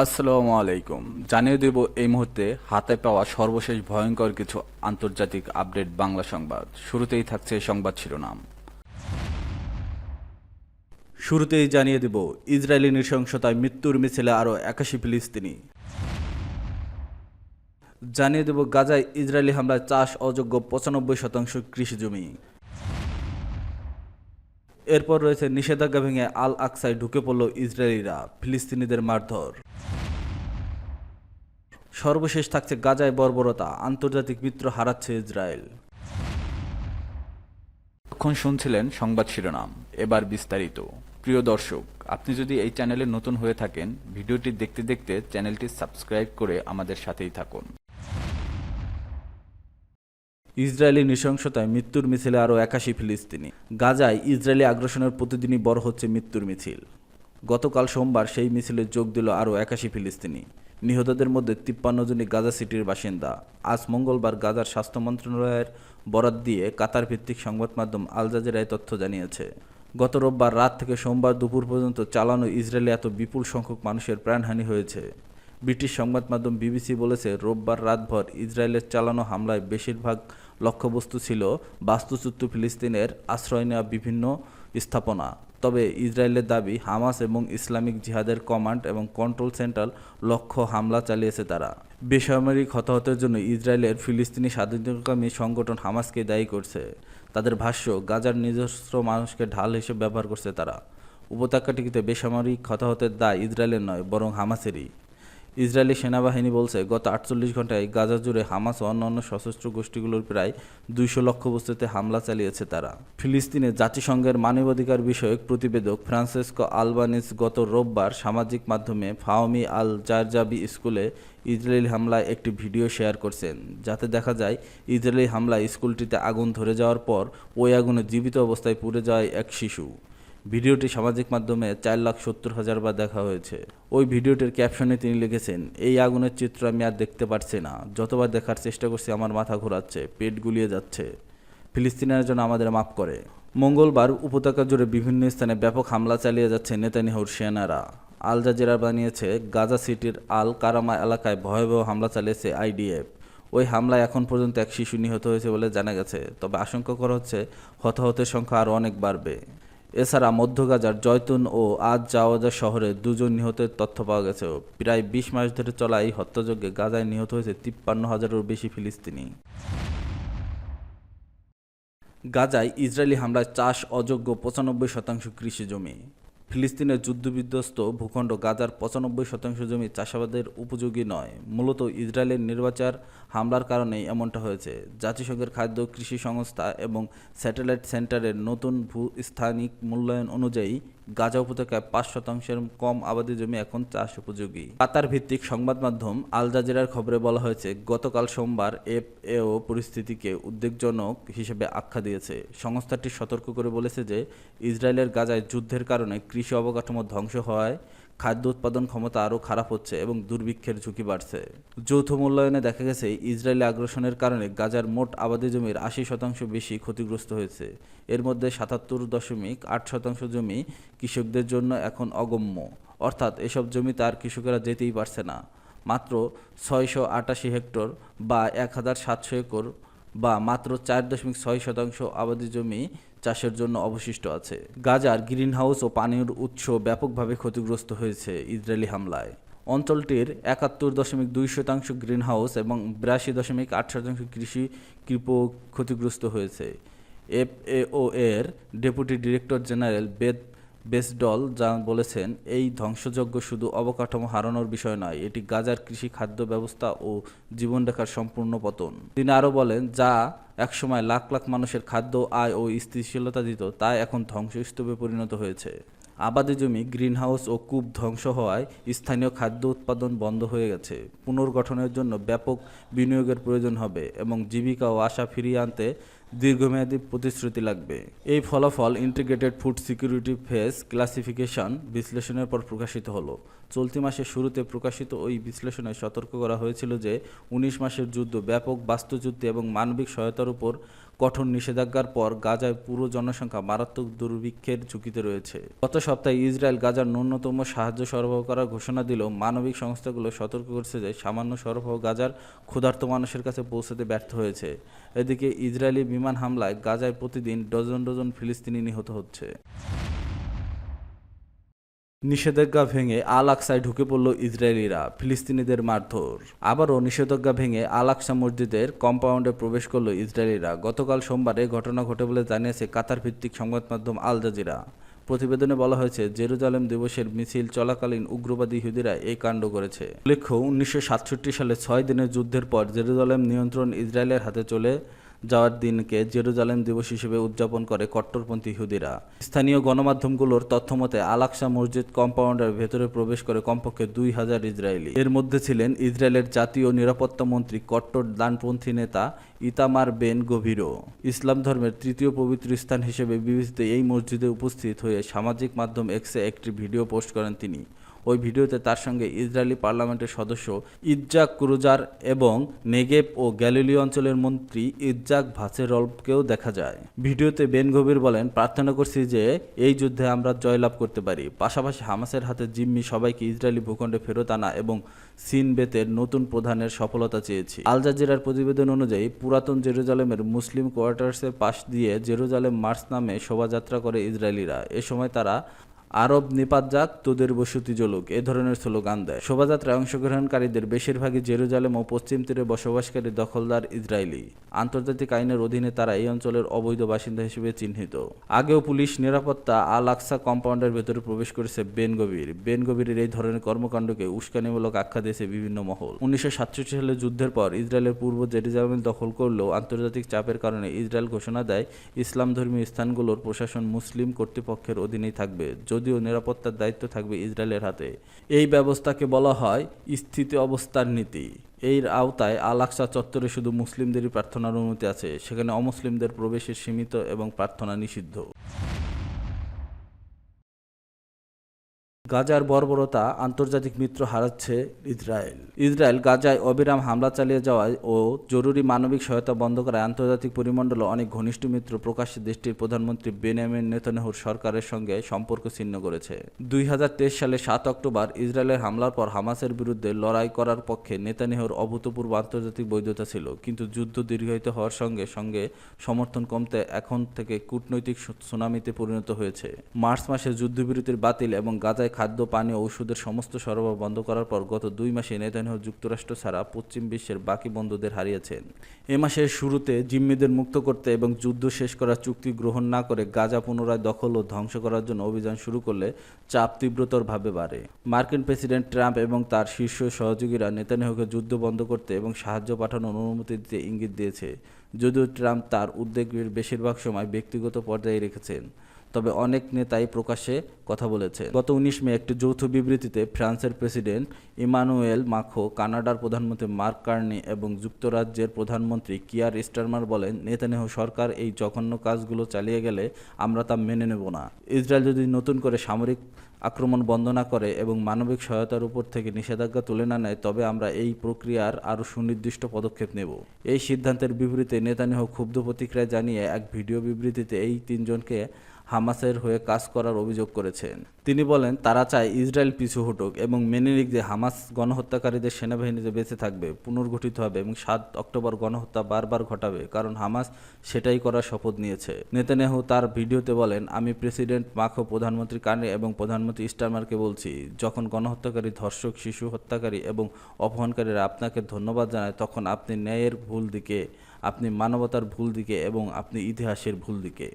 আসসালামু আলাইকুম। জানিয়ে দেব এই মুহূর্তে হাতে পাওয়া সর্বশেষ ভয়ঙ্কর কিছু আন্তর্জাতিক আপডেট বাংলা সংবাদ। শুরুতেই থাকছে সংবাদ শিরোনাম। শুরুতেই জানিয়ে দেব ইসরায়েলি নৃশংসতায় মৃত্যুর মিছিলে আরও 81 ফিলিস্তিনি। জানিয়ে দেব গাজায় ইসরায়েলি হামলায় চাষ অযোগ্য 95% কৃষি জমি। এরপর রয়েছে নিষেধাজ্ঞা ভেঙে আল আকসায় ঢুকে পড়ল ইসরায়েলিরা, ফিলিস্তিনিদের মারধর। সর্বশেষ থাকছে গাজায় বর্বরতা, আন্তর্জাতিক মিত্র হারাচ্ছে ইসরায়েল। এখন শুনছিলেন সংবাদ শিরোনাম, এবার বিস্তারিত। প্রিয় দর্শক, আপনি যদি এই চ্যানেলে নতুন হয়ে থাকেন, ভিডিওটি দেখতে দেখতে চ্যানেলটি সাবস্ক্রাইব করে আমাদের সাথেই থাকুন। ইসরায়েলি নৃশংসতায় মৃত্যুর মিছিলে আরও 81 ফিলিস্তিনি। গাজায় ইসরায়েলি আগ্রাসনের প্রতিদিনই বড় হচ্ছে মৃত্যুর মিছিল। গতকাল সোমবার সেই মিছিলে যোগ দিল আরও 81 ফিলিস্তিনি। নিহতদের মধ্যে 53 জনই গাজা সিটির বাসিন্দা। আজ মঙ্গলবার গাজার স্বাস্থ্য মন্ত্রণালয়ের বরাত দিয়ে কাতার ভিত্তিক সংবাদ মাধ্যম আল জাজিরা এই তথ্য জানিয়েছে। গত রোববার রাত থেকে সোমবার দুপুর পর্যন্ত চালানো ইসরায়েলে এত বিপুল সংখ্যক মানুষের প্রাণহানি হয়েছে। ব্রিটিশ সংবাদ মাধ্যম বিবিসি বলেছে, রোববার রাতভর ইসরায়েলের চালানো হামলায় বেশিরভাগ লক্ষ্যবস্তু ছিল বাস্তুচ্যুত ফিলিস্তিনের আশ্রয় নেওয়া বিভিন্ন স্থাপনা। তবে ইসরায়েলের দাবি, হামাস এবং ইসলামিক জিহাদের কমান্ড এবং কন্ট্রোল সেন্টার লক্ষ্য হামলা চালিয়েছে তারা। বেসামরিক হতাহতের জন্য ইসরায়েলের ফিলিস্তিনি স্বাধীনতাকামী সংগঠন হামাসকে দায়ী করছে। তাদের ভাষ্য, গাজার নিজস্ব মানুষকে ঢাল হিসেবে ব্যবহার করছে তারা। উপত্যকাটিতে বেসামরিক হতাহতের দায় ইসরায়েলের নয়, বরং হামাসেরই। ইসরায়েলি সেনাবাহিনী বলছে, গত 48 ঘন্টায় গাজা জুড়ে হামাস ও অন্যান্য সশস্ত্র গোষ্ঠীগুলোর প্রায় 200 লক্ষ্যবস্তুতে হামলা চালিয়েছে তারা। ফিলিস্তিনে জাতিসংঘের মানবাধিকার বিষয়ক প্রতিবেদক ফ্রান্সেসকো আলবানিজ গত রোববার সামাজিক মাধ্যমে ফাহমি আল জারজাবি স্কুলে ইসরায়েলি হামলায় একটি ভিডিও শেয়ার করছেন, যাতে দেখা যায় ইসরায়েলি হামলায় স্কুলটিতে আগুন ধরে যাওয়ার পর ওই আগুনে জীবিত অবস্থায় পুড়ে যায় এক শিশু। ভিডিওটি সামাজিক মাধ্যমে 4,70,000 বার দেখা হয়েছে। ওই ভিডিওটির ক্যাপশনে তিনি লিখেছেন, এই আগুনের চিত্র আমি আর দেখতে পারছি না। যতবার দেখার চেষ্টা করছি আমার মাথা ঘোরাচ্ছে, পেট গুলিয়ে যাচ্ছে। ফিলিস্তিনিরা যেন আমাদের মাফ করে। মঙ্গলবার উপত্যকা জুড়ে বিভিন্ন স্থানে ব্যাপক হামলা চালিয়ে যাচ্ছে নেতানিয়াহুর সেনারা। আল জাজিরা বানিয়েছে, গাজা সিটির আল কারামা এলাকায় ভয়াবহ হামলা চালিয়েছে আইডিএফ। ওই হামলায় এখন পর্যন্ত এক শিশু নিহত হয়েছে বলে জানা গেছে, তবে আশঙ্কা করা হচ্ছে হতাহতের সংখ্যা আরও অনেক বাড়বে। এছাড়া মধ্য গাজার জয়তুন ও আজ জাওয়াজা শহরে 2 জন নিহতের তথ্য পাওয়া গেছে। প্রায় 20 মাস ধরে চলা এই হত্যাযজ্ঞে গাজায় নিহত হয়েছে 53,000-এরও বেশি ফিলিস্তিনি। গাজায় ইসরায়েলি হামলায় চাষ অযোগ্য 95% কৃষি জমি। ফিলিস্তিনের যুদ্ধবিধ্বস্ত ভূখণ্ড গাজার 95% জমি চাষাবাদের উপযোগী নয়। মূলত ইসরায়েলের নির্বাচার হামলার কারণেই এমনটা হয়েছে। জাতিসংঘের খাদ্য কৃষি সংস্থা এবং স্যাটেলাইট সেন্টারের নতুন ভূস্থানিক মূল্যায়ন অনুযায়ী গাজা উপত্যকায় 5%-এর কম আবাদি জমি এখন চাষ উপযোগী। কাতার ভিত্তিক সংবাদ মাধ্যম আল জাজিরার খবরে বলা হয়েছে, গতকাল সোমবার এফএও পরিস্থিতিকে উদ্বেগজনক হিসেবে আখ্যা দিয়েছে। সংস্থাটি সতর্ক করে বলেছে যে ইসরায়েলের গাজায় যুদ্ধের কারণে কৃষি অবকাঠামো ধ্বংস হওয়ায় খাদ্য উৎপাদন ক্ষমতা আরও খারাপ হচ্ছে এবং দুর্ভিক্ষের ঝুঁকি বাড়ছে। যৌথ মূল্যায়নে দেখা গেছে, ইসরায়েলি আগ্রাসনের কারণে গাজার মোট আবাদি জমির 80% বেশি ক্ষতিগ্রস্ত হয়েছে। এর মধ্যে 77.8% জমি কৃষকদের জন্য এখন অগম্য, অর্থাৎ এসব জমিতে আর কৃষকেরা যেতেই পারছে না। মাত্র 688 হেক্টর বা 1,700 একর বা মাত্র 4.6% আবাদি জমি চাষের জন্য অবশিষ্ট আছে। গাজার গ্রিনহাউস ও পানির উৎস ব্যাপকভাবে ক্ষতিগ্রস্ত হয়েছে ইসরায়েলি হামলায়। অঞ্চলটির 71.2% গ্রিনহাউস এবং 82.8% কৃষি কৃপ ক্ষতিগ্রস্ত হয়েছে। এফএও এর ডেপুটি ডিরেক্টর জেনারেল বেসডল বলেছেন, এই ধ্বংসযজ্ঞ শুধু অবকাঠামো হারানোর বিষয় নয়, এটি গাজার কৃষি, খাদ্য ব্যবস্থা ও জীবনরেখার সম্পূর্ণ পতন। তিনি আরও বলেন, যা একসময় লাখ লাখ মানুষের খাদ্য, আয় ও স্থিতিশীলতা দিত, তা এখন ধ্বংসস্তূপে পরিণত হয়েছে। আবাদি জমি, গ্রিনহাউস ও কূপ ধ্বংস হওয়ায় স্থানীয় খাদ্য উৎপাদন বন্ধ হয়ে গেছে। পুনর্গঠনের জন্য ব্যাপক বিনিয়োগের প্রয়োজন হবে এবং জীবিকা ও আশা ফিরিয়ে আনতে দীর্ঘমেয়াদী প্রতিশ্রুতি লাগবে। এই ফলাফল integrated food security face classification বিশ্লেষণের পর প্রকাশিত হলো। চলতি মাসের শুরুতে প্রকাশিত ওই বিশ্লেষণে সতর্ক করা হয়েছিল যে 19 মাসের যুদ্ধ, ব্যাপক বাস্তুচ্যুতি এবং মানবিক সহায়তার উপর কঠোর নিষেধাজ্ঞার পর গাজায় পুরো জনসংখ্যা মারাত্মক দুর্ভিক্ষের ঝুঁকিতে রয়েছে। গত সপ্তাহে ইসরায়েল গাজার ন্যূনতম সাহায্য সরবরাহ করার ঘোষণা দিলেও মানবিক সংস্থাগুলো সতর্ক করেছে যে সামান্য সরবরাহ গাজার ক্ষুধার্ত মানুষের কাছে পৌঁছাতে ব্যর্থ হয়েছে। এদিকে ইসরায়েলি বিমান হামলায় গাজায় প্রতিদিন ডজন ডজন ফিলিস্তিনি নিহত হচ্ছে। নিষেধাজ্ঞা ভেঙে আল আকসায় ঢুকে পড়ল ইসরায়েলিরা, ফিলিস্তিনিদের মারধর। আবারও নিষেধাজ্ঞা ভেঙে আল আকসা মসজিদের কম্পাউন্ডে প্রবেশ করল ইসরায়েলিরা। গতকাল সোমবার এই ঘটনা ঘটে বলে জানিয়েছে কাতার ভিত্তিক সংবাদ মাধ্যম আল জাজিরা। প্রতিবেদনে বলা হয়েছে, জেরুজালেম দিবসের মিছিল চলাকালীন উগ্রবাদী ইহুদিরা এই কাণ্ড করেছে। উল্লেখ্য, 1967 সালে 6 দিনের যুদ্ধের পর জেরুজালেম নিয়ন্ত্রণ ইসরায়েলের হাতে চলে যাওয়ার দিনকে জেরুজালেম দিবস হিসেবে উদযাপন করে কট্টরপন্থী ইহুদিরা। স্থানীয় গণমাধ্যমগুলোর তথ্যমতে আল আকসা মসজিদ কম্পাউন্ডের ভেতরে প্রবেশ করে কমপক্ষে 2000 ইসরায়েলি। এর মধ্যে ছিলেন ইসরায়েলের জাতীয় নিরাপত্তা মন্ত্রী কট্টর ডানপন্থী নেতা ইতামার বেন গভিরও। ইসলাম ধর্মের তৃতীয় পবিত্র স্থান হিসেবে বিবেচিত এই মসজিদে উপস্থিত হয়ে সামাজিক মাধ্যম এক্সে একটি ভিডিও পোস্ট করেন তিনি। ওই ভিডিওতে তার সঙ্গে ইসরায়েলি পার্লামেন্টের সদস্য ইজ্জাক ক্রুজার এবং নেগেভ ও গ্যালিলি অঞ্চলের মন্ত্রী ইজ্জাক ভাসেরলভকেও দেখা যায়। ভিডিওতে বেন গভির বলেন, প্রার্থনা করছি যে এই যুদ্ধে আমরা জয়লাভ করতে পারি। পাশাপাশি হামাসের হাতে জিম্মি সবাইকে ইসরায়েলি ভূখণ্ডে ফেরত আনা এবং সিন বেতের নতুন প্রধানের সফলতা চেয়েছি। আল জাজিরার প্রতিবেদন অনুযায়ী পুরাতন জেরুজালেমের মুসলিম কোয়ার্টার্সের পাশ দিয়ে জেরুজালেম মার্চ নামে শোভাযাত্রা করে ইসরায়েলিরা। এ সময় তারা আরব নিপাত যাক, তোদের বসতি জ্বলুক এ ধরনের স্লোগান দেয়। শোভাযাত্রায় অংশগ্রহণকারীদের বেশিরভাগই জেরুজালেম ও পশ্চিম তীরে বসবাসকারী দখলদার ইসরায়েলি। আন্তর্জাতিক আইনের অধীনে তারা এই অঞ্চলের অবৈধ বাসিন্দা হিসেবে চিহ্নিত। আগেও পুলিশ নিরাপত্তা আল আকসা কম্পাউন্ডের ভেতরে প্রবেশ করেছে বেন গভির। বেন গভিরের এই ধরনের কর্মকাণ্ডকে উস্কানিমূলক আখ্যা দিয়েছে বিভিন্ন মহল। 1967 সালে যুদ্ধের পর ইসরায়েলের পূর্ব জেরুজালেম দখল করলেও আন্তর্জাতিক চাপের কারণে ইসরায়েল ঘোষণা দেয় ইসলাম ধর্মীয় স্থানগুলোর প্রশাসন মুসলিম কর্তৃপক্ষের অধীনেই থাকবে, যদিও নিরাপত্তার দায়িত্ব থাকবে ইসরায়েলের হাতে। এই ব্যবস্থাকে বলা হয় স্থিতি অবস্থার নীতি। এর আওতায় আল আকসা চত্বরে শুধু মুসলিমদেরই প্রার্থনার অনুমতি আছে, সেখানে অমুসলিমদের প্রবেশে সীমিত এবং প্রার্থনা নিষিদ্ধ। গাজার বর্বরতা, আন্তর্জাতিক মিত্র হারাচ্ছে ইসরায়েল। ইসরায়েল গাজায় অবিরাম হামলা চালিয়ে যাওয়ায় ও জরুরি মানবিক সহায়তা বন্ধ করায় আন্তর্জাতিক পরিমণ্ডলে অনেক ঘনিষ্ঠ মিত্র প্রকাশ্যে দেশটির প্রধানমন্ত্রী বেনিয়ামিন নেতানিয়াহুর সরকারের সঙ্গে সম্পর্ক ছিন্ন করেছে। 2023 সালে 7 অক্টোবর ইসরায়েলের হামলার পর হামাসের বিরুদ্ধে লড়াই করার পক্ষে নেতানিয়াহুর অভূতপূর্ব আন্তর্জাতিক বৈধতা ছিল, কিন্তু যুদ্ধ দীর্ঘায়িত হওয়ার সঙ্গে সঙ্গে সমর্থন কমতে এখন থেকে কূটনৈতিক সুনামিতে পরিণত হয়েছে। মার্চ মাসে যুদ্ধবিরতির বাতিল এবং গাজায় খাদ্য, পানি ও ওষুধের সমস্ত সরবরাহ বন্ধ করার পর গত 2 মাসে নেতানিয়াহু যুক্তরাষ্ট্র ছাড়া পশ্চিম বিশ্বের বাকি বন্ধুদের হারিয়েছেন। এ মাসের শুরুতে জিম্মিদের মুক্ত করতে এবং যুদ্ধ শেষ করার চুক্তি গ্রহণ না করে গাজা পুনরায় দখল ও ধ্বংস করার জন্য অভিযান শুরু করলে চাপ তীব্রতরভাবে বাড়ে। মার্কিন প্রেসিডেন্ট ট্রাম্প এবং তার শীর্ষ সহযোগীরা নেতানিয়াহুকে যুদ্ধ বন্ধ করতে এবং সাহায্য পাঠানোর অনুমতি দিতে ইঙ্গিত দিয়েছে, যদিও ট্রাম্প তার উদ্বেগের বেশিরভাগ সময় ব্যক্তিগত পর্যায়ে রেখেছেন। তবে অনেক নেতাই প্রকাশ্যে কথা বলেছেন। গত 19 মে একটি যৌথ বিবৃতিতে ফ্রান্সের প্রেসিডেন্ট ইমানুয়েল মাখো, কানাডার প্রধানমন্ত্রী মার্ক কার্নি এবং যুক্তরাজ্যের প্রধানমন্ত্রী কিয়ার স্টারমার বলেন, নেতানিয়াহু সরকার এই জঘন্য কাজগুলো চালিয়ে গেলে আমরা তা মেনে নেব না। ইসরায়েল যদি নতুন করে সামরিক আক্রমণ বন্ধ না করে এবং মানবিক সহায়তার উপর থেকে নিষেধাজ্ঞা তুলে না নেয়, তবে আমরা এই প্রক্রিয়ার আরও সুনির্দিষ্ট পদক্ষেপ নেব। এই সিদ্ধান্তের বিপরীতে নেতানিয়াহু ক্ষুব্ধ প্রতিক্রিয়া জানিয়ে এক ভিডিও বিবৃতিতে এই 3 জনকে হামাসের হয়ে কাজ করার অভিযোগ করেছেন। তিনি বলেন, তারা চায় ইসরায়েল পিছু হটুক এবং মেনে নিক যে হামাস গণহত্যাকারীদের সেনাবাহিনীতে বেঁচে থাকবে, পুনর্গঠিত হবে এবং 7 অক্টোবর গণহত্যা বারবার ঘটাবে, কারণ হামাস সেটাই করার শপথ নিয়েছে। নেতানিয়াহু তার ভিডিওতে বলেন, আমি প্রেসিডেন্ট মাখো, প্রধানমন্ত্রী কার্নি এবং প্রধানমন্ত্রী স্টারমারকে বলছি, যখন গণহত্যাকারী, ধর্ষক, শিশু হত্যাকারী এবং অপহরণকারীরা আপনাকে ধন্যবাদ জানায়, তখন আপনি ন্যায়ের ভুল দিকে, আপনি মানবতার ভুল দিকে এবং আপনি ইতিহাসের ভুল দিকে।